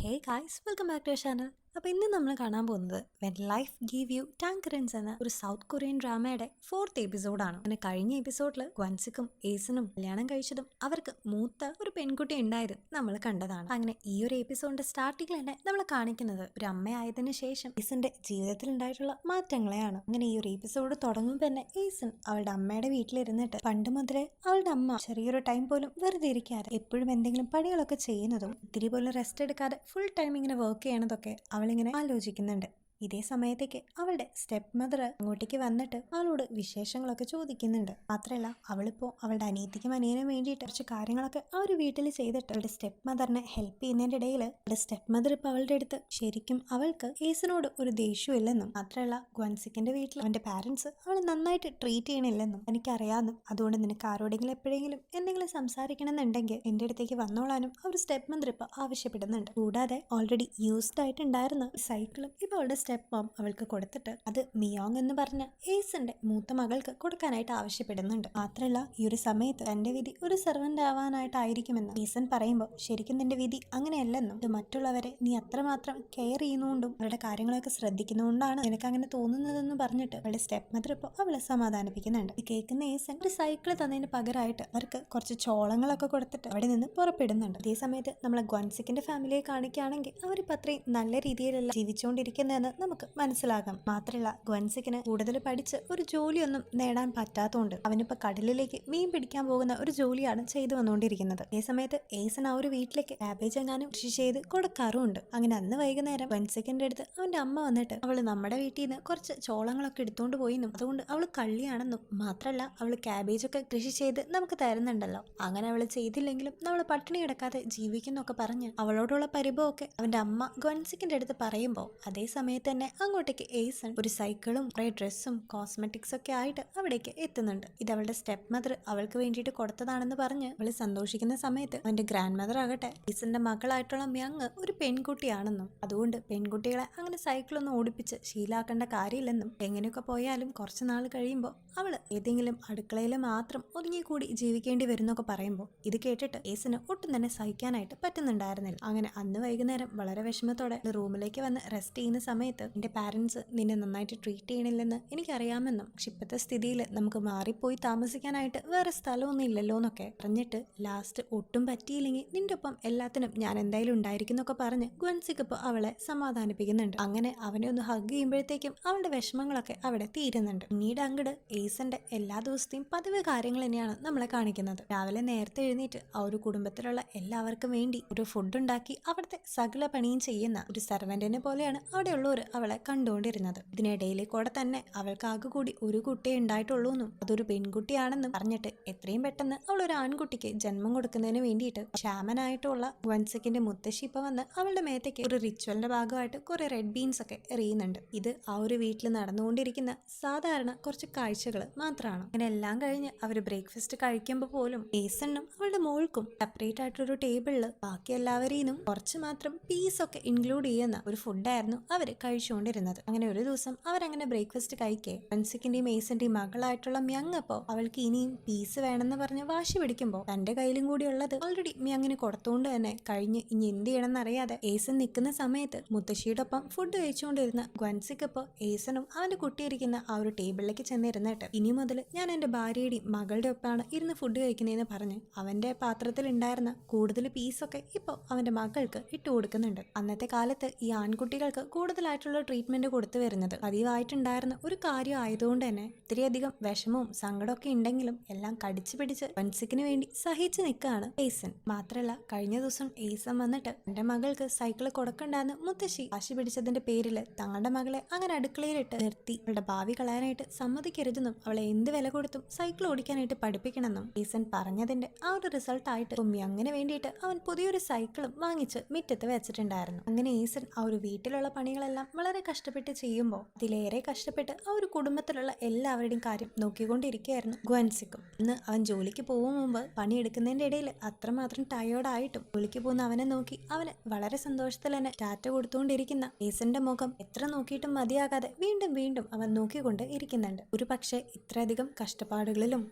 Hey guys, welcome back to channel. അപ്പോൾ ഇന്ന് നമ്മൾ കാണാൻ പോകുന്നത് when life give you tangerines എന്ന ഒരു സൗത്ത് കൊറിയൻ ഡ്രാമയുടെ 4th എപ്പിസോഡാണ്. അങ്ങനെ കഴിഞ്ഞ എപ്പിസോഡിൽ ഗ്വൻസിക്കും ഏസനും കല്യാണം കഴിച്ചതും അവർക്ക് മൂത്ത ഒരു പെൺകുട്ടി ഉണ്ടായതും നമ്മൾ കണ്ടതാണ്. അങ്ങനെ ഈ ഒരു എപ്പിസോഡിന്റെ സ്റ്റാർട്ടിങ്ങിൽ തന്നെ നമ്മൾ കാണിക്കുന്നത് ഒരു അമ്മയായതിനു ശേഷം ഏസന്റെ ജീവിതത്തിൽ ഉണ്ടായിട്ടുള്ള മാറ്റങ്ങളെയാണ്. അങ്ങനെ ഈ ഒരു എപ്പിസോഡ് തുടങ്ങുമ്പോൾ തന്നെ ഏസൻ അവളുടെ അമ്മയുടെ വീട്ടിലിരുന്നിട്ട് പണ്ട് മുതലേ അവളുടെ അമ്മ ചെറിയൊരു ടൈം പോലും വെറുതെ ഇരിക്കാതെ എപ്പോഴും എന്തെങ്കിലും പണികളൊക്കെ ചെയ്യുന്നതും ഇത്തിരി പോലും റെസ്റ്റ് എടുക്കാതെ ഫുൾ ടൈം ഇങ്ങനെ വർക്ക് ചെയ്യണതൊക്കെ അവളിങ്ങനെ ആലോചിക്കുന്നുണ്ട്. ഇതേ സമയത്തേക്ക് അവളുടെ സ്റ്റെപ്പ് മദർ അങ്ങോട്ടേക്ക് വന്നിട്ട് അവളോട് വിശേഷങ്ങളൊക്കെ ചോദിക്കുന്നുണ്ട്. മാത്രമല്ല, അവളിപ്പോ അവളുടെ അനിയത്തിക്കും അനിയനും വേണ്ടിയിട്ട് കുറച്ച് കാര്യങ്ങളൊക്കെ ആ ഒരു വീട്ടിൽ ചെയ്തിട്ട് അവളുടെ സ്റ്റെപ്പ് മദറിനെ ഹെൽപ്പ് ചെയ്യുന്നതിന്റെ ഇടയിൽ അവളുടെ സ്റ്റെപ്പ് മദർ ഇപ്പൊ അവളുടെ അടുത്ത് ശരിക്കും അവൾക്ക് ഏസനോട് ഒരു ദേഷ്യമില്ലെന്നും മാത്രമല്ല ഗ്വൻസിക്കിന്റെ വീട്ടിൽ അവന്റെ പാരന്റ്സ് അവളെ നന്നായിട്ട് ട്രീറ്റ് ചെയ്യണില്ലെന്നും എനിക്കറിയാമെന്നും അതുകൊണ്ട് നിനക്ക് ആരോടെങ്കിലും എപ്പോഴെങ്കിലും എന്തെങ്കിലും സംസാരിക്കണമെന്നുണ്ടെങ്കിൽ എന്റെ അടുത്തേക്ക് വന്നോളാനും ആ ഒരു സ്റ്റെപ്പ് മദർ ഇപ്പൊ ആവശ്യപ്പെടുന്നുണ്ട്. കൂടാതെ ഓൾറെഡി യൂസ്ഡ് ആയിട്ടുണ്ടായിരുന്ന സൈക്കിളും ഇപ്പൊ അവളുടെ സ്റ്റെപ്പ് മോം അവൾക്ക് കൊടുത്തിട്ട് അത് മിയോങ് എന്ന് പറഞ്ഞ ഏസന്റെ മൂത്ത മകൾക്ക് കൊടുക്കാനായിട്ട് ആവശ്യപ്പെടുന്നുണ്ട്. മാത്രമല്ല, ഈ ഒരു സമയത്ത് തന്റെ വിധി ഒരു സെർവന്റ് ആവാനായിട്ടായിരിക്കുമെന്ന് ഏസൻ പറയുമ്പോൾ ശരിക്കും നിന്റെ വിധി അങ്ങനെയല്ലെന്നും ഇത് മറ്റുള്ളവരെ നീ അത്രമാത്രം കെയർ ചെയ്യുന്നതുകൊണ്ടും അവരുടെ കാര്യങ്ങളൊക്കെ ശ്രദ്ധിക്കുന്നതുകൊണ്ടാണ് നിനക്ക് അങ്ങനെ തോന്നുന്നതെന്ന് പറഞ്ഞിട്ട് അവളുടെ സ്റ്റെപ്പ് മദർ ഇപ്പോൾ അവളെ സമാധാനിപ്പിക്കുന്നുണ്ട്. ഇത് കേൾക്കുന്ന ഏസൻ ഒരു സൈക്കിൾ തന്നതിന് പകരമായിട്ട് അവർക്ക് കുറച്ച് ചോളങ്ങളൊക്കെ കൊടുത്തിട്ട് അവിടെ നിന്ന് പുറപ്പെടുന്നുണ്ട്. അതേ സമയത്ത് നമ്മളെ ഗ്വൻസിക്കിന്റെ ഫാമിലിയെ കാണിക്കുകയാണെങ്കിൽ അവരിപ്പോൾ അത്രയും നല്ല രീതിയിലല്ല ജീവിച്ചുകൊണ്ടിരിക്കുന്നതെന്ന് നമുക്ക് മനസ്സിലാകാം. മാത്രമല്ല, ഗ്വൻസിക്കിന് കൂടുതൽ പഠിച്ച് ഒരു ജോലിയൊന്നും നേടാൻ പറ്റാത്തതുകൊണ്ട് അവനിപ്പോ കടലിലേക്ക് മീൻ പിടിക്കാൻ പോകുന്ന ഒരു ജോലിയാണ് ചെയ്തു വന്നുകൊണ്ടിരിക്കുന്നത്. ഈ സമയത്ത് ഏസൻ ആ ഒരു വീട്ടിലേക്ക് ക്യാബേജ് എങ്ങാനും കൃഷി ചെയ്ത് കൊടുക്കാറുമുണ്ട്. അങ്ങനെ അന്ന് വൈകുന്നേരം ഗ്വൻസിക്കിന്റെ അടുത്ത് അവന്റെ അമ്മ വന്നിട്ട് അവള് നമ്മുടെ വീട്ടിൽ നിന്ന് കുറച്ച് ചോളങ്ങളൊക്കെ എടുത്തോണ്ട് പോയിന്നും അതുകൊണ്ട് അവള് കള്ളിയാണെന്നും മാത്രമല്ല അവള് ക്യാബേജ് ഒക്കെ കൃഷി ചെയ്ത് നമുക്ക് തരുന്നുണ്ടല്ലോ, അങ്ങനെ അവള് ചെയ്തില്ലെങ്കിലും നമ്മൾ പട്ടിണി കിടക്കാതെ ജീവിക്കുന്നൊക്കെ പറഞ്ഞ് അവളോടുള്ള പരിഭവമൊക്കെ അവന്റെ അമ്മ ഗ്വൻസിക്കിന്റെ അടുത്ത് പറയുമ്പോൾ അതേ സമയത്ത് തന്നെ അങ്ങോട്ടേക്ക് ഏസൺ ഒരു സൈക്കിളും കുറെ ഡ്രസ്സും കോസ്മെറ്റിക്സ് ഒക്കെ ആയിട്ട് അവിടേക്ക് എത്തുന്നുണ്ട്. ഇത് അവളുടെ സ്റ്റെപ്പ് മദർ അവൾക്ക് വേണ്ടിയിട്ട് കൊടുത്തതാണെന്ന് പറഞ്ഞ് അവള് സന്തോഷിക്കുന്ന സമയത്ത് അവന്റെ ഗ്രാൻഡ് മദർ ആകട്ടെ ഏസന്റെ മകളായിട്ടുള്ള മ്യങ് ഒരു പെൺകുട്ടിയാണെന്നും അതുകൊണ്ട് പെൺകുട്ടികളെ അങ്ങനെ സൈക്കിളൊന്നും ഓടിപ്പിച്ച് ശീലാക്കേണ്ട കാര്യമില്ലെന്നും എങ്ങനെയൊക്കെ പോയാലും കുറച്ച് നാൾ കഴിയുമ്പോൾ അവള് ഏതെങ്കിലും അടുക്കളയിൽ മാത്രം ഒതുങ്ങിക്കൂടി ജീവിക്കേണ്ടി വരുന്നൊക്കെ പറയുമ്പോൾ ഇത് കേട്ടിട്ട് ഏസന് ഒട്ടും തന്നെ സഹിക്കാനായിട്ട് പറ്റുന്നുണ്ടായിരുന്നില്ല. അങ്ങനെ അന്ന് വൈകുന്നേരം വളരെ വിഷമത്തോടെ റൂമിലേക്ക് വന്ന് റെസ്റ്റ് ചെയ്യുന്ന സമയത്ത് എന്റെ പാരന്റ്സ് നിന്നെ നന്നായിട്ട് ട്രീറ്റ് ചെയ്യണില്ലെന്ന് എനിക്കറിയാമെന്നും പക്ഷെ ഇപ്പോഴത്തെ സ്ഥിതിയിൽ നമുക്ക് മാറിപ്പോയി താമസിക്കാനായിട്ട് വേറെ സ്ഥലമൊന്നും ഇല്ലല്ലോ എന്നൊക്കെ പറഞ്ഞിട്ട് ലാസ്റ്റ് ഒട്ടും പറ്റിയില്ലെങ്കിൽ നിന്റെ ഒപ്പം എല്ലാത്തിനും ഞാൻ എന്തായാലും ഉണ്ടായിരിക്കുന്നൊക്കെ പറഞ്ഞ് ഗ്വൻസിക്ക് ഇപ്പോൾ അവളെ സമാധാനിപ്പിക്കുന്നുണ്ട്. അങ്ങനെ അവനെ ഒന്ന് ഹഗ് ചെയ്യുമ്പോഴത്തേക്കും അവളുടെ വിഷമങ്ങളൊക്കെ അവിടെ തീരുന്നുണ്ട്. പിന്നീട് അങ്ങോട്ട് ഏസന്റെ എല്ലാ ദിവസത്തെയും പതിവ് കാര്യങ്ങൾ തന്നെയാണ് നമ്മളെ കാണിക്കുന്നത്. രാവിലെ നേരത്തെ എഴുന്നേറ്റ് ആ ഒരു കുടുംബത്തിലുള്ള എല്ലാവർക്കും വേണ്ടി ഒരു ഫുഡ് ഉണ്ടാക്കി അവിടുത്തെ സകല പണിയും ചെയ്യുന്ന ഒരു സെർവന്റിനെ പോലെയാണ് അവിടെയുള്ളവർ അവളെ കണ്ടുകൊണ്ടിരുന്നത്. ഇതിനിടയിലെ കൂടെ തന്നെ അവൾക്ക് ആകെ കൂടി ഒരു കുട്ടിയെ ഉണ്ടായിട്ടുള്ളൂ എന്നും അതൊരു പെൺകുട്ടിയാണെന്നും പറഞ്ഞിട്ട് എത്രയും പെട്ടെന്ന് അവൾ ഒരു ആൺകുട്ടിക്ക് ജന്മം കൊടുക്കുന്നതിന് വേണ്ടിയിട്ട് ക്ഷാമനായിട്ടുള്ള ഗ്വൻസിക്കിന്റെ മുത്തശ്ശി ഇപ്പൊ വന്ന് അവളുടെ മേത്തേക്ക് ഒരു റിച്വലിന്റെ ഭാഗമായിട്ട് കുറെ റെഡ് ബീൻസ് ഒക്കെ എറിയുന്നുണ്ട്. ഇത് ആ ഒരു വീട്ടിൽ നടന്നുകൊണ്ടിരിക്കുന്ന സാധാരണ കുറച്ച് കാഴ്ചകൾ മാത്രമാണ്. അങ്ങനെ എല്ലാം കഴിഞ്ഞ് അവർ ബ്രേക്ക്ഫാസ്റ്റ് കഴിക്കുമ്പോൾ പോലും ഏസണ്ണും അവളുടെ മോൾക്കും സെപ്പറേറ്റ് ആയിട്ടൊരു ടേബിളിൽ ബാക്കി എല്ലാവരെയും കുറച്ച് മാത്രം പീസൊക്കെ ഇൻക്ലൂഡ് ചെയ്യുന്ന ഒരു ഫുഡായിരുന്നു അവര് കഴിച്ചുകൊണ്ടിരുന്നത്. അങ്ങനെ ഒരു ദിവസം അവരങ്ങനെ ബ്രേക്ക്ഫാസ്റ്റ് കഴിക്കേ ഗ്വൻസിക്കിന്റെയും ഏസന്റെയും മകളായിട്ടുള്ള മ്യങ് അപ്പോ അവൾക്ക് ഇനിയും പീസ് വേണമെന്ന് പറഞ്ഞ് വാശി പിടിക്കുമ്പോൾ തന്റെ കയ്യിലും കൂടി ഉള്ളത് ഓൾറെഡി മ്യങ്ങിന് കൊടുത്തുകൊണ്ട് തന്നെ കഴിഞ്ഞ് ഇനി എന്ത് ചെയ്യണമെന്ന് അറിയാതെ ഏസൻ നിൽക്കുന്ന സമയത്ത് മുത്തശ്ശിയുടെ ഒപ്പം ഫുഡ് കഴിച്ചുകൊണ്ടിരുന്ന ഗ്വൻസിക്ക് ഇപ്പോൾ ഏസനും അവന്റെ കുട്ടിയിരിക്കുന്ന ആ ഒരു ടേബിളിലേക്ക് ചെന്നിരുന്നിട്ട് ഇനി മുതൽ ഞാൻ എന്റെ ഭാര്യയുടെയും മകളുടെ ഒപ്പമാണ് ഇരുന്ന് ഫുഡ് കഴിക്കുന്നതെന്ന് പറഞ്ഞ് അവന്റെ പാത്രത്തിൽ ഉണ്ടായിരുന്ന കൂടുതൽ പീസൊക്കെ ഇപ്പോൾ അവന്റെ മകൾക്ക് ഇട്ടു കൊടുക്കുന്നുണ്ട്. അന്നത്തെ കാലത്ത് ഈ ആൺകുട്ടികൾക്ക് കൂടുതലായിട്ടുള്ള ട്രീറ്റ്മെന്റ് കൊടുത്തു വരുന്നത് പതിവായിട്ടുണ്ടായിരുന്ന ഒരു കാര്യം ആയതുകൊണ്ട് തന്നെ ഇത്രയധികം വിഷമവും സങ്കടമൊക്കെ ഉണ്ടെങ്കിലും എല്ലാം കടിച്ചു പിടിച്ച് ഗ്വൻസിക്കിന് വേണ്ടി സഹിച്ചു നിൽക്കുകയാണ് ഏസൻ. മാത്രമല്ല, കഴിഞ്ഞ ദിവസം ഏസൻ വന്നിട്ട് എന്റെ മകൾക്ക് സൈക്കിൾ കൊടുക്കണ്ടെന്ന് മുത്തശ്ശി വാശി പിടിച്ചതിന്റെ പേരില് തങ്ങളുടെ മകളെ അങ്ങനെ അടുക്കളയിലിട്ട് നിർത്തി അവളുടെ ഭാവി കളയാനായിട്ട് സമ്മതിക്കരുതെന്നും അവളെ എന്ത് വില കൊടുത്തും സൈക്കിൾ ഓടിക്കാനായിട്ട് പഠിപ്പിക്കണമെന്നും ഏസൻ പറഞ്ഞതിന്റെ ആ ഒരു റിസൾട്ട് ആയിട്ട് അങ്ങനെ വേണ്ടിയിട്ട് അവൻ പുതിയൊരു സൈക്കിളും വാങ്ങിച്ച് മുറ്റത്ത് വെച്ചിട്ടുണ്ടായിരുന്നു. അങ്ങനെ ഏസൻ ആ ഒരു വീട്ടിലുള്ള പണികളെല്ലാം വളരെ കഷ്ടപ്പെട്ട് ചെയ്യുമ്പോൾ അതിലേറെ കഷ്ടപ്പെട്ട് ആ ഒരു കുടുംബത്തിലുള്ള എല്ലാവരുടെയും കാര്യം നോക്കിക്കൊണ്ടിരിക്കുകയായിരുന്നു ഗ്വൻസിക്കും. ഇന്ന് അവൻ ജോലിക്ക് പോകും മുമ്പ് പണിയെടുക്കുന്നതിന്റെ ഇടയിൽ അത്രമാത്രം ടയേർഡായിട്ടും ജോലിക്ക് പോകുന്ന അവനെ നോക്കി അവന് വളരെ സന്തോഷത്തിൽ തന്നെ ടാറ്റ കൊടുത്തുകൊണ്ടിരിക്കുന്ന ഏസന്റെ മുഖം എത്ര നോക്കിയിട്ടും മതിയാകാതെ വീണ്ടും വീണ്ടും അവൻ നോക്കിക്കൊണ്ട് ഇരിക്കുന്നുണ്ട്. ഒരു പക്ഷേ ഇത്രയധികം കഷ്ടപ്പാടുകളിലും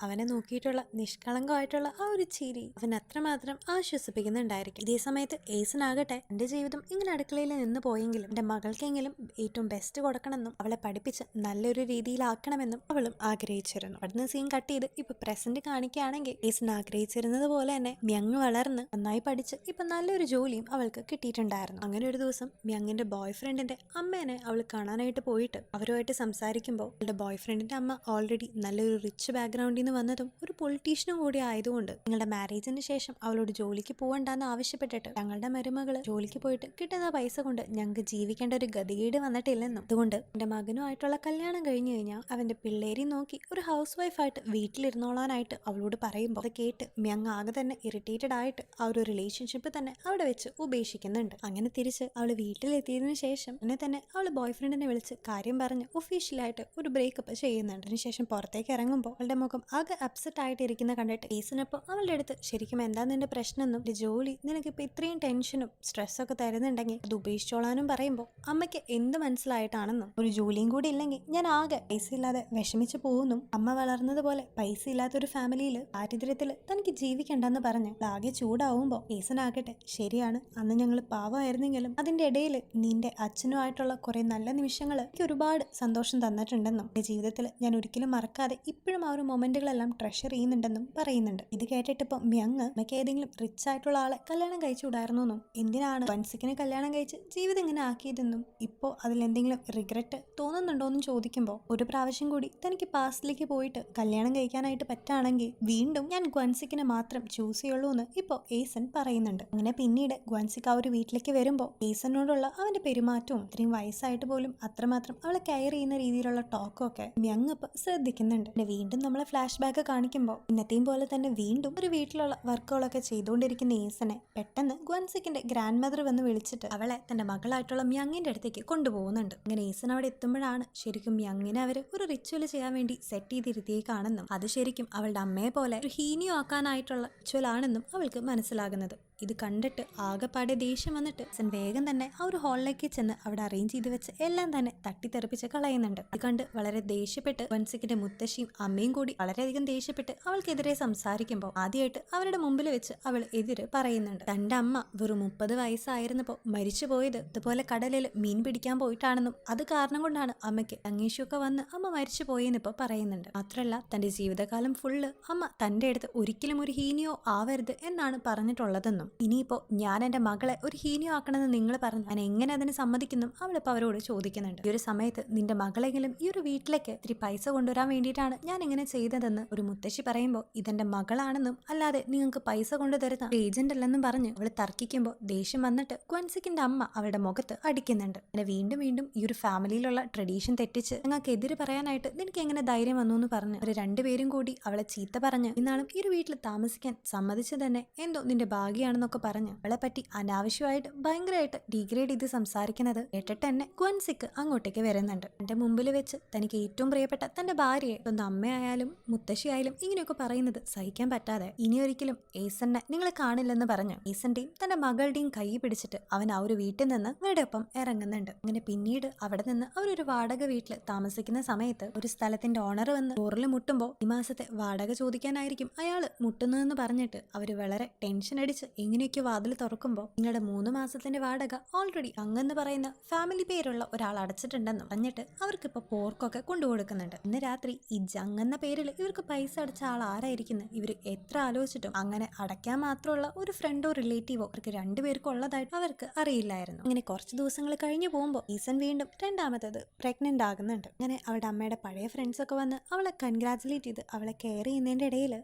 അവനെ നോക്കിയിട്ടുള്ള നിഷ്കളങ്കമായിട്ടുള്ള ആ ഒരു ചിരി അവൻ അത്രമാത്രം ആശ്വസിപ്പിക്കുന്നുണ്ടായിരിക്കും. ഇതേ സമയത്ത് ഏസനാകട്ടെ എന്റെ ജീവിതം ഇങ്ങനെ അടുക്കളയിൽ നിന്ന് പോയെങ്കിലും എന്റെ മകൾക്കെങ്കിലും ഏറ്റവും ബെസ്റ്റ് കൊടുക്കണമെന്നും അവളെ പഠിപ്പിച്ച് നല്ലൊരു രീതിയിലാക്കണമെന്നും അവളും ആഗ്രഹിച്ചിരുന്നു. അവിടുന്ന് സീൻ കട്ട് ചെയ്ത് ഇപ്പൊ പ്രസന്റ് കാണിക്കുകയാണെങ്കിൽ ഏസൻ ആഗ്രഹിച്ചിരുന്നത് പോലെ തന്നെ മ്യങ് വളർന്ന് നന്നായി പഠിച്ച് ഇപ്പൊ നല്ലൊരു ജോലിയും അവൾക്ക് കിട്ടിയിട്ടുണ്ടായിരുന്നു. അങ്ങനെ ഒരു ദിവസം മ്യങ്ങിന്റെ ബോയ് ഫ്രണ്ടിന്റെ അമ്മേനെ അവൾ കാണാനായിട്ട് പോയിട്ട് അവരുമായിട്ട് സംസാരിക്കുമ്പോൾ അവളുടെ ബോയ് ഫ്രണ്ടിന്റെ അമ്മ ഓൾറെഡി നല്ലൊരു റിച്ച് ബാക്ക്ഗ്രൗണ്ടിൽ നിന്ന് വന്നതും ഒരു പൊളിറ്റീഷ്യനും കൂടി ആയതുകൊണ്ട് നിങ്ങളുടെ മാരേജിന് ശേഷം അവളോട് ജോലിക്ക് പോകണ്ടെന്ന് ആവശ്യപ്പെട്ടിട്ട് ഞങ്ങളുടെ മരുമകള് ജോലിക്ക് പോയിട്ട് കിട്ടുന്ന പൈസ കൊണ്ട് ഞങ്ങൾക്ക് ജീവിക്കേണ്ട ഒരു ഗതികേട് വന്നിട്ടില്ലെന്നും അതുകൊണ്ട് എന്റെ മകനുമായിട്ടുള്ള കല്യാണം കഴിഞ്ഞു കഴിഞ്ഞാൽ അവന്റെ പിള്ളേരെ നോക്കി ഒരു ഹൗസ് വൈഫായിട്ട് വീട്ടിലിരുന്നോളാനായിട്ട് അവളോട് പറയുമ്പോൾ അത് കേട്ട് മ്യങ് ആകെ തന്നെ ഇറിറ്റേറ്റഡ് ആയിട്ട് ആ ഒരു റിലേഷൻഷിപ്പ് തന്നെ അവിടെ വെച്ച് ഉപേക്ഷിക്കുന്നുണ്ട്. അങ്ങനെ തിരിച്ച് അവള് വീട്ടിലെത്തിയതിനു ശേഷം തന്നെ അവള് ബോയ് ഫ്രണ്ടിനെ വിളിച്ച് കാര്യം പറഞ്ഞ് ഒഫീഷ്യലായിട്ട് ഒരു ബ്രേക്കപ്പ് ചെയ്യുന്നുണ്ട്. അതിനുശേഷം പുറത്തേക്ക് ഇറങ്ങുമ്പോൾ അവളുടെ മുഖം ആകെ അപ്സെറ്റ് ആയിട്ട് ഇരിക്കുന്ന കണ്ടിട്ട് ഏസനപ്പോൾ അവളുടെ അടുത്ത് ശരിക്കും എന്താ നിന്റെ പ്രശ്നമെന്നും ജോലി നിനക്കിപ്പോൾ ഇത്രയും ടെൻഷനും സ്ട്രെസ്സൊക്കെ തരുന്നുണ്ടെങ്കിൽ അത് ഉപേക്ഷിച്ചോളാനും പറയുമ്പോൾ അമ്മയ്ക്ക് എന്ത് മനസ്സിലായിട്ടാണെന്നും ഒരു ജോലിയും കൂടി ഇല്ലെങ്കിൽ ഞാൻ ആകെ പൈസ ഇല്ലാതെ വിഷമിച്ചു പോകുന്നു, അമ്മ വളർന്നതുപോലെ പൈസ ഇല്ലാത്തൊരു ഫാമിലിയിൽ ദാരിദ്ര്യത്തിൽ തനിക്ക് ജീവിക്കണ്ടെന്ന് പറഞ്ഞ് ആകെ ചൂടാവുമ്പോൾ ഏസനാകട്ടെ ശരിയാണ് അന്ന് ഞങ്ങൾ പാവമായിരുന്നെങ്കിലും അതിന്റെ ഇടയിൽ നിന്റെ അച്ഛനുമായിട്ടുള്ള കുറെ നല്ല നിമിഷങ്ങൾ എനിക്ക് ഒരുപാട് സന്തോഷം തന്നിട്ടുണ്ടെന്നും എന്റെ ജീവിതത്തിൽ ഞാൻ ഒരിക്കലും മറക്കാതെ ഇപ്പോഴും ആ ഒരു മൊമെന്റുകളെല്ലാം ട്രഷർ ചെയ്യുന്നുണ്ടെന്നും പറയുന്നുണ്ട്. ഇത് കേട്ടിട്ടിപ്പം മ്യങ് അമ്മയ്ക്ക് ഏതെങ്കിലും റിച്ച് ആയിട്ടുള്ള ആളെ കല്യാണം കഴിച്ചുകൂടായിരുന്നു എന്നും എന്തിനാണ് വൻസിക്കിനെ കല്യാണം കഴിച്ച് ജീവിതം ഇങ്ങനെ ആക്കിയതെന്നും ഇപ്പോൾ അതിലെന്തെങ്കിലും റിഗ്രറ്റ് തോന്നുന്നുണ്ടോയെന്നും ചോദിക്കുമ്പോൾ ഒരു പ്രാവശ്യം കൂടി തനിക്ക് പാസ്റ്റിലേക്ക് പോയിട്ട് കല്യാണം കഴിക്കാനായിട്ട് പറ്റുകയാണെങ്കിൽ വീണ്ടും ഞാൻ ഗ്വൻസിക്കിനെ മാത്രം ചൂസ് ചെയ്യുള്ളൂ എന്ന് ഇപ്പോൾ ഏസൻ പറയുന്നുണ്ട്. അങ്ങനെ പിന്നീട് ഗ്വൻസിക്ക് ആ ഒരു വീട്ടിലേക്ക് വരുമ്പോൾ ഏസനോടുള്ള അവന്റെ പെരുമാറ്റവും ഇത്രയും വയസ്സായിട്ട് പോലും അത്രമാത്രം അവളെ കെയർ ചെയ്യുന്ന രീതിയിലുള്ള ടോക്കും ഒക്കെ മ്യങ് ഇപ്പൊ ശ്രദ്ധിക്കുന്നുണ്ട്. പിന്നെ വീണ്ടും നമ്മളെ ഫ്ലാഷ് ബാക്ക് കാണിക്കുമ്പോൾ ഇന്നത്തെയും പോലെ തന്നെ വീണ്ടും ഒരു വീട്ടിലുള്ള വർക്കുകളൊക്കെ ചെയ്തുകൊണ്ടിരിക്കുന്ന ഏസനെ പെട്ടെന്ന് ഗ്വൻസിക്കിന്റെ ഗ്രാൻഡ് മദർ വന്ന് വിളിച്ചിട്ട് അവളെ തന്റെ മകളായിട്ടുള്ള മ്യങ്ങിന്റെ അടുത്തേക്ക് കൊണ്ടുപോകുന്നുണ്ട്. അങ്ങനെ ഏസൻ അവിടെ എത്തുമ്പോഴാണ് ശരിക്കും മ്യങ്ങിനെ അവര് ഒരു റിച്വൽ ചെയ്യാൻ വേണ്ടി സെറ്റ് ചെയ്തിരുത്തിയേക്കാണെന്നും അത് ശരിക്കും അവളുടെ അമ്മയെ പോലെ ഒരു ഹീനിയോ ആക്കാനായിട്ടുള്ള റിച്വൽ ആണെന്നും അവൾക്ക് മനസ്സിലാകുന്നത്. ഇത് കണ്ടിട്ട് ആകെപ്പാടെ ദേഷ്യം വന്നിട്ട് ഏസൻ വേഗം തന്നെ ആ ഒരു ഹാളിലേക്ക് ചെന്ന് അവിടെ അറേഞ്ച് ചെയ്ത് വെച്ച് എല്ലാം തന്നെ തട്ടിത്തെറിപ്പിച്ച് കളയുന്നുണ്ട്. ഇത് കണ്ട് വളരെ ദേഷ്യപ്പെട്ട് വൻസിക്കിന്റെ മുത്തശ്ശിയും അമ്മയും കൂടി വളരെയധികം ദേഷ്യപ്പെട്ട് അവൾക്കെതിരെ സംസാരിക്കുമ്പോൾ ആദ്യമായിട്ട് അവരുടെ മുമ്പിൽ വെച്ച് അവൾ എതിര് പറയുന്നുണ്ട്. തന്റെ അമ്മ വെറും 30 വയസ്സായിരുന്നപ്പോൾ മരിച്ചു പോയത് ഇതുപോലെ കടലിൽ മീൻ പിടിക്കാൻ പോയിട്ടാണെന്നും അത് കാരണം കൊണ്ടാണ് അമ്മയ്ക്ക് അംഗീഷൊക്കെ വന്ന് അമ്മ മരിച്ചു പോയെന്ന് ഇപ്പോൾ പറയുന്നുണ്ട്. മാത്രമല്ല തന്റെ ജീവിതകാലം ഫുള്ള് അമ്മ തന്റെ അടുത്ത് ഒരിക്കലും ഒരു ഹീനിയോ ആവരുത് എന്നാണ് പറഞ്ഞിട്ടുള്ളതെന്നും ഇനിയിപ്പോ ഞാൻ എന്റെ മകളെ ഒരു ഹീനിയോ ആക്കണമെന്ന് നിങ്ങൾ പറഞ്ഞു ഞാൻ എങ്ങനെ അതിന് സമ്മതിക്കുന്നു അവളിപ്പോ അവരോട് ചോദിക്കുന്നുണ്ട്. ഈ ഒരു സമയത്ത് നിന്റെ മകളെങ്കിലും ഈ ഒരു വീട്ടിലേക്ക് ഇത്തിരി പൈസ കൊണ്ടുവരാൻ വേണ്ടിയിട്ടാണ് ഞാൻ ഇങ്ങനെ ചെയ്തതെന്ന് ഒരു മുത്തശ്ശി പറയുമ്പോൾ ഇതെന്റെ മകളാണെന്നും അല്ലാതെ നിങ്ങൾക്ക് പൈസ കൊണ്ടുതരുന്ന ഏജന്റ് അല്ലെന്നും പറഞ്ഞ് അവള് തർക്കിക്കുമ്പോൾ ദേഷ്യം വന്നിട്ട് ഗ്വൻസിക്കിന്റെ അമ്മ അവളുടെ മുഖത്ത് അടിക്കുന്നുണ്ട്. അങ്ങനെ വീണ്ടും വീണ്ടും ഈ ഒരു ഫാമിലിയിലുള്ള ട്രഡീഷൻ തെറ്റിച്ച് നിങ്ങൾക്ക് എതിര് പറയാനായിട്ട് നിനക്ക് എങ്ങനെ ധൈര്യം വന്നു എന്ന് പറഞ്ഞ് അവർ രണ്ടുപേരും കൂടി അവളെ ചീത്ത പറഞ്ഞ് ഇന്നാളും ഈ ഒരു വീട്ടിൽ താമസിക്കാൻ സമ്മതിച്ചു തന്നെ എന്തോ നിന്റെ ഭാഗ്യാണെന്നൊക്കെ പറഞ്ഞ് അവളെ പറ്റി അനാവശ്യമായിട്ട് ഭയങ്കരമായിട്ട് ഡീഗ്രേഡ് ചെയ്ത് സംസാരിക്കുന്നത് കേട്ടിട്ട് തന്നെ ഗ്വൻസിക്ക് അങ്ങോട്ടേക്ക് വരുന്നുണ്ട്. എന്റെ മുമ്പിൽ വെച്ച് തനിക്ക് ഏറ്റവും പ്രിയപ്പെട്ട തന്റെ ഭാര്യയെ സ്വന്തം അമ്മയായാലും മുത്തശ്ശിയായാലും ഇങ്ങനെയൊക്കെ പറയുന്നത് സഹിക്കാൻ പറ്റാതെ ഇനിയൊരിക്കലും ഏസനെ നിങ്ങളെ കാണില്ലെന്ന് പറഞ്ഞ് ഏസന്റെയും തന്റെ മകളുടെയും കൈ പിടിച്ചിട്ട് അവൻ ആ ഒരു വീട്ടിൽ നിന്ന് അവരുടെ ഒപ്പം ഇറങ്ങുന്നുണ്ട്. അങ്ങനെ പിന്നീട് അവിടെ നിന്ന് അവരൊരു വാടക വീട്ടിൽ താമസിക്കുന്ന സമയത്ത് ഒരു സ്ഥലത്തിന്റെ ഓണർ വന്ന് ഡോറിൽ മുട്ടുമ്പോൾ ഈ മാസത്തെ വാടക ചോദിക്കാനായിരിക്കും അയാള് മുട്ടുന്നതെന്ന് പറഞ്ഞിട്ട് അവര് വളരെ ടെൻഷൻ അടിച്ച് എങ്ങനെയൊക്കെ വാതിൽ തുറക്കുമ്പോൾ നിങ്ങളുടെ 3 മാസത്തിന്റെ വാടക ഓൾറെഡി അങ്ങെന്ന് പറയുന്ന ഫാമിലി പേരുള്ള ഒരാൾ അടച്ചിട്ടുണ്ടെന്നും പറഞ്ഞിട്ട് അവർക്കിപ്പോ പോർക്കൊക്കെ കൊണ്ടുകൊടുക്കുന്നുണ്ട്. ഇന്ന് രാത്രി ഈ ജങ് എന്ന പേരിൽ ഇവർക്ക് പൈസ അടച്ച ആൾ ആരായിരിക്കുന്നത് ഇവർ എത്ര ആലോചിച്ചിട്ടും അങ്ങനെ അടയ്ക്കാൻ മാത്രമുള്ള ഒരു ഫ്രണ്ടോ റിലേറ്റീവോ അവർക്ക് രണ്ടുപേർക്കും ഉള്ളതായിട്ട് അവർക്ക് അറിയില്ലായിരുന്നു. അങ്ങനെ കുറച്ച് ദിവസങ്ങൾ കഴിഞ്ഞു പോകുമ്പോൾ ഈസൻ വീണ്ടും രണ്ടാമത്തത് പ്രഗ്നന്റ് ആകുന്നുണ്ട്. അങ്ങനെ അവളുടെ അമ്മയുടെ പഴയ ഫ്രണ്ട്സ് ഒക്കെ വന്ന് അവളെ കൺഗ്രാറ്റുലേറ്റ് ചെയ്ത് അവളെ കെയർ ചെയ്യുന്നതിന്റെ ഇടയിൽ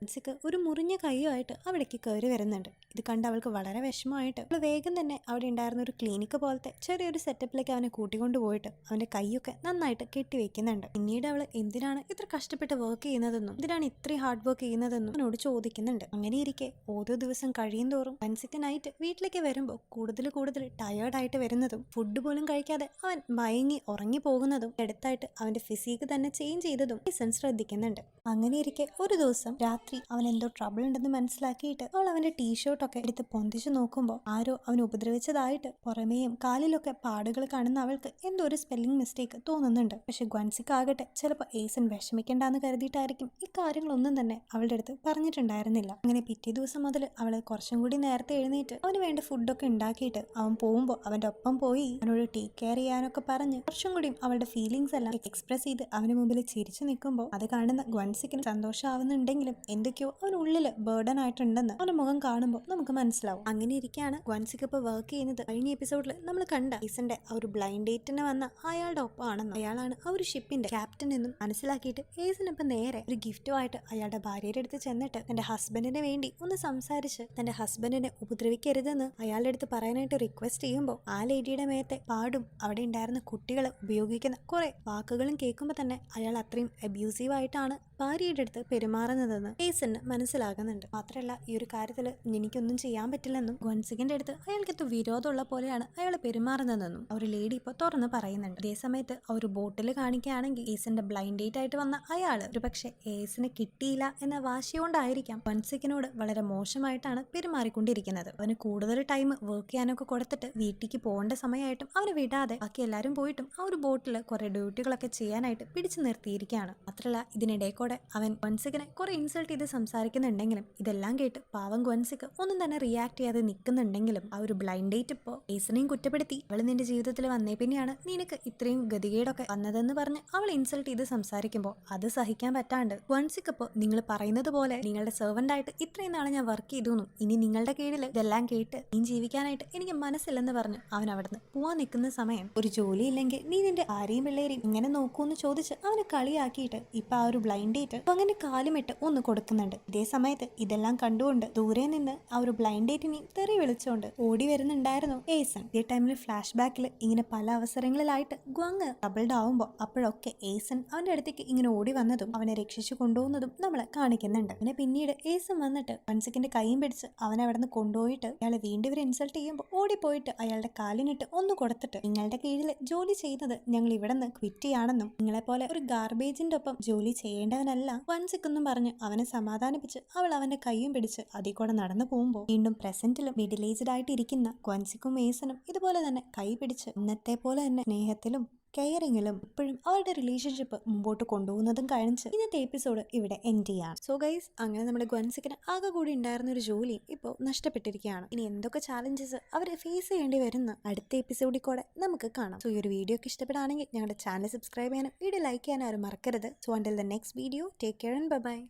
ഒരു മുറിഞ്ഞ കൈയുമായിട്ട് അവിടേക്ക് കയറി വരുന്നുണ്ട്. ഇത് കണ്ട് അവൾക്ക് വളരെ വിഷമമായിട്ട് അവൾ വേഗം തന്നെ അവിടെ ഉണ്ടായിരുന്ന ഒരു ക്ലിനിക്ക് പോലത്തെ ചെറിയൊരു സെറ്റപ്പിലേക്ക് അവനെ കൂട്ടിക്കൊണ്ടുപോയിട്ട് അവന്റെ കൈയൊക്കെ നന്നായിട്ട് കെട്ടിവെക്കുന്നുണ്ട്. പിന്നീട് അവൾ എന്തിനാണ് ഇത്ര കഷ്ടപ്പെട്ട് വർക്ക് ചെയ്യുന്നതെന്നും എന്തിനാണ് ഇത്രയും ഹാർഡ് വർക്ക് ചെയ്യുന്നതെന്നും അവനോട് ചോദിക്കുന്നുണ്ട്. അങ്ങനെ ഇരിക്കെ ഓരോ ദിവസം കഴിയും തോറും വൻസിക്ക് നൈറ്റ് വീട്ടിലേക്ക് വരുമ്പോൾ കൂടുതൽ ടയേർഡായിട്ട് വരുന്നതും ഫുഡ് പോലും കഴിക്കാതെ അവൻ മയങ്ങി ഉറങ്ങി പോകുന്നതും അടുത്തായിട്ട് അവന്റെ ഫിസിക്ക് തന്നെ ചേഞ്ച് ചെയ്തതും ഈസൺ ശ്രദ്ധിക്കുന്നുണ്ട്. അങ്ങനെ ഇരിക്കെ ഒരു ദിവസം രാത്രി അവൻ എന്തോ ട്രബിൾ ഉണ്ടെന്ന് മനസ്സിലാക്കിയിട്ട് അവൾ അവന്റെ ടീഷർട്ടൊക്കെ എടുത്ത് പൊന്തിച്ചു നോക്കുമ്പോൾ ആരോ അവൻ ഉപദ്രവിച്ചതായിട്ട് പുറമേയും കാലിലൊക്കെ പാടുകൾ കാണുന്ന അവൾക്ക് എന്തോ ഒരു സ്പെല്ലിംഗ് മിസ്റ്റേക്ക് തോന്നുന്നുണ്ട്. പക്ഷെ ഗ്വൻസിക്ക് ആകട്ടെ ചിലപ്പോൾ ഏസൻ വിഷമിക്കണ്ടെന്ന് കരുതിയിട്ടായിരിക്കും ഈ കാര്യങ്ങളൊന്നും തന്നെ അവളുടെ അടുത്ത് പറഞ്ഞിട്ടുണ്ടായിരുന്നില്ല. അങ്ങനെ പിറ്റേ ദിവസം മുതൽ അവള് കുറച്ചും കൂടി നേരത്തെ എഴുന്നേറ്റ് അവന് വേണ്ട ഫുഡൊക്കെ ഉണ്ടാക്കിയിട്ട് അവൻ പോകുമ്പോൾ അവന്റെ ഒപ്പം പോയി അവനോട് ടേക്ക് കെയർ ചെയ്യാനൊക്കെ പറഞ്ഞ് കുറച്ചും കൂടി അവളുടെ ഫീലിങ്സ് എല്ലാം എക്സ്പ്രസ് ചെയ്ത് അവന് മുമ്പിൽ ചിരിച്ചു നിൽക്കുമ്പോൾ അത് കാണുന്ന ഗ്വൻസിക്കിന് സന്തോഷമാവുന്നുണ്ടെങ്കിലും എന്തൊക്കെയോ അവനുള്ളിൽ ബേർഡൻ ആയിട്ടുണ്ടെന്ന് അവന്റെ മുഖം കാണുമ്പോൾ നമുക്ക് മനസ്സിലാവും. അങ്ങനെ ഇരിക്കുകയാണ് ഗ്വൻസിക്ക് ഇപ്പോൾ വർക്ക് ചെയ്യുന്നത്. കഴിഞ്ഞ എപ്പിസോഡിൽ നമ്മൾ കണ്ട ഈസന്റെ ആ ഒരു ബ്ലൈൻഡ് ഡേറ്റിന് വന്ന അയാളുടെ ഒപ്പമാണെന്നും അയാളാണ് ആ ഒരു ഷിപ്പിന്റെ ക്യാപ്റ്റൻ എന്നും മനസ്സിലാക്കിയിട്ട് ഏസൻ ഇപ്പം നേരെ ഒരു ഗിഫ്റ്റുമായിട്ട് അയാളുടെ ഭാര്യയുടെ അടുത്ത് ചെന്നിട്ട് തന്റെ ഹസ്ബൻഡിന് വേണ്ടി ഒന്ന് സംസാരിച്ച് തന്റെ ഹസ്ബൻഡിനെ ഉപദ്രവിക്കരുതെന്ന് അയാളുടെ അടുത്ത് പറയാനായിട്ട് റിക്വസ്റ്റ് ചെയ്യുമ്പോൾ ആ ലേഡിയുടെ മേത്തെ പാടും അവിടെ ഉണ്ടായിരുന്ന കുട്ടികൾ ഉപയോഗിക്കുന്ന കുറെ വാക്കുകളും കേൾക്കുമ്പോൾ തന്നെ അയാൾ അത്രയും അബ്യൂസീവ് ആയിട്ടാണ് ഭാര്യയുടെ അടുത്ത് പെരുമാറുന്നതെന്ന് ഏസന് മനസ്സിലാകുന്നുണ്ട്. മാത്രമല്ല ഈ ഒരു കാര്യത്തിൽ എനിക്കൊന്നും ചെയ്യാൻ പറ്റില്ലെന്നും ഗ്വൻസിക്കിന്റെ അടുത്ത് അയാൾക്കത്ത് വിരോധമുള്ള പോലെയാണ് അയാൾ പെരുമാറുന്നതെന്നും ഒരു ലേഡി ഇപ്പോൾ തുറന്ന് പറയുന്നുണ്ട്. അതേ സമയത്ത് ആ ഒരു ബോട്ടിൽ കാണിക്കുകയാണെങ്കിൽ ഏസന്റെ ബ്ലൈൻഡ് ഡേറ്റ് ആയിട്ട് വന്ന അയാള് ഒരു പക്ഷെ ഏസിന് കിട്ടിയില്ല എന്ന വാശിയോണ്ടായിരിക്കാം ഗ്വൻസിക്കിനോട് വളരെ മോശമായിട്ടാണ് പെരുമാറിക്കൊണ്ടിരിക്കുന്നത്. അവന് കൂടുതൽ ടൈം വർക്ക് ചെയ്യാനൊക്കെ കൊടുത്തിട്ട് വീട്ടിലേക്ക് പോകേണ്ട സമയമായിട്ടും അവന് വിടാതെ ബാക്കി എല്ലാവരും പോയിട്ടും ആ ഒരു ബോട്ടിൽ കുറെ ഡ്യൂട്ടികളൊക്കെ ചെയ്യാനായിട്ട് പിടിച്ചു നിർത്തിയിരിക്കുകയാണ്. മാത്രമല്ല ഇതിനിടെ കൂടെ അവൻ ഗ്വൻസിക്കിനെ കുറെ ഇൻസൾട്ട് ചെയ്ത് സംസാരിക്കുന്നുണ്ടെങ്കിലും ഇതെല്ലാം കേട്ട് പാവം ഗ്വൻസിക്ക് ഒന്നും തന്നെ റിയാക്ട് ചെയ്യാതെ നിൽക്കുന്നുണ്ടെങ്കിലും ആ ഒരു ബ്ലൈൻഡ് ഡേറ്റ് ഇപ്പോൾ ഏസിനെയും കുറ്റപ്പെടുത്തി അവൾ നിന്റെ ജീവിതത്തിൽ വന്നേ പിന്നെയാണ് നിനക്ക് ഇത്രയും ഗതികേടൊക്കെ വന്നതെന്ന് പറഞ്ഞ് അവൾ ഇൻസൾട്ട് ചെയ്ത് സംസാരിക്കുമ്പോൾ അത് സഹിക്കാൻ പറ്റാണ്ട് ഗ്വൻസിക്ക് ഇപ്പോൾ നിങ്ങൾ പറയുന്നത് പോലെ നിങ്ങളുടെ സെർവന്റ് ആയിട്ട് ഇത്രയും നാളെ ഞാൻ വർക്ക് ചെയ്തു, ഇനി നിങ്ങളുടെ കീഴിൽ ഇതെല്ലാം കേട്ട് നീ ജീവിക്കാനായിട്ട് എനിക്ക് മനസ്സില്ലെന്ന് പറഞ്ഞു അവൻ അവിടുന്ന് പോവാൻ നിൽക്കുന്ന സമയം ഒരു ജോലി ഇല്ലെങ്കിൽ നീ നിന്റെ ആരെയും പിള്ളേരെയും ഇങ്ങനെ നോക്കൂന്ന് ചോദിച്ച് അവനെ കളിയാക്കിയിട്ട് ഇപ്പൊ ആ ഒരു ബ്ലൈൻഡ് ഡേറ്റ് അങ്ങനെ കാലുമിട്ട് ഒന്ന് കൊടുക്കുന്നുണ്ട്. ഇതേ സമയത്ത് ഇതെല്ലാം കണ്ടുകൊണ്ട് ദൂരെ നിന്ന് ആ ഒരു ബ്ലൈൻഡ് ഡേറ്റിനെ തെറി വിളിച്ചുകൊണ്ട് ഓടി വരുന്നുണ്ടായിരുന്നു ഏസൺ. ഇതേ ടൈമിൽ ഫ്ലാഷ് ബാക്കിൽ ഇങ്ങനെ പല അവസരങ്ങളിലായിട്ട് ഗ്വങ് ട്രബിൾഡ് ആവുമ്പോൾ അപ്പോഴൊക്കെ ഏസൺ അവന്റെ അടുത്തേക്ക് ഇങ്ങനെ ഓടി വന്നതും അവനെ രക്ഷിച്ചു കൊണ്ടുപോകുന്നതും നമ്മളെ കാണിക്കുന്നുണ്ട്. പിന്നെ പിന്നീട് ഏസൺ വന്നിട്ട് വൻസിക്കിന്റെ കൈയും പിടിച്ച് അവനെ അവിടെ നിന്ന് കൊണ്ടുപോയിട്ട് അയാളെ വീണ്ടും ഇവർ ഇൻസൾട്ട് ചെയ്യുമ്പോൾ ഓടിപ്പോയിട്ട് അയാളുടെ കാലിനിട്ട് ഒന്ന് കൊടുത്തിട്ട് നിങ്ങളുടെ കീഴിൽ ജോലി ചെയ്യുന്നത് ഞങ്ങൾ ഇവിടെ നിന്ന് ക്വിറ്റ് ചെയ്യാണെന്നും നിങ്ങളെപ്പോലെ ഒരു ഗാർബേജിന്റെ ഒപ്പം ജോലി ചെയ്യേണ്ടവനല്ല വൻസിക്കെന്നും പറഞ്ഞ് അവനെ സമാധാനിപ്പിച്ച് അവൾ അവന്റെ കൈയും പിടിച്ച് അതിൽ കൂടെ നടന്നു പോകുമ്പോൾ വീണ്ടും പ്രസന്റിലും മിഡിൽ ഏജ്ഡ് ആയിട്ട് ഇരിക്കുന്ന ഗ്വൻസിക്കും ഏസനും ഇതുപോലെ തന്നെ കൈ പിടിച്ച് ഇന്നത്തെ പോലെ തന്നെ സ്നേഹത്തിലും കെയറിങ്ങിലും ഇപ്പോഴും അവരുടെ റിലേഷൻഷിപ്പ് മുമ്പോട്ട് കൊണ്ടുപോകുന്നതും കാണിച്ച് ഇന്നത്തെ എപ്പിസോഡ് ഇവിടെ എൻഡ് ചെയ്യാണ്. സോ ഗൈസ്, അങ്ങനെ നമ്മുടെ ഗ്വൻസിക്കിന് ആകെ കൂടി ഉണ്ടായിരുന്ന ഒരു ജോലി ഇപ്പോൾ നഷ്ടപ്പെട്ടിരിക്കുകയാണ്. ഇനി എന്തൊക്കെ ചാലഞ്ചസ് അവർ ഫേസ് ചെയ്യേണ്ടി വരുന്ന അടുത്ത എപ്പിസോഡിൽ കൂടെ നമുക്ക് കാണാം. സോ ഈ ഒരു വീഡിയോ ഒക്കെ ഇഷ്ടപ്പെടുകയാണെങ്കിൽ ഞങ്ങളുടെ ചാനൽ സബ്സ്ക്രൈബ് ചെയ്യാനും വീഡിയോ ലൈക്ക് ചെയ്യാനും ആരും മറക്കരുത്. So until the next video, take care and by.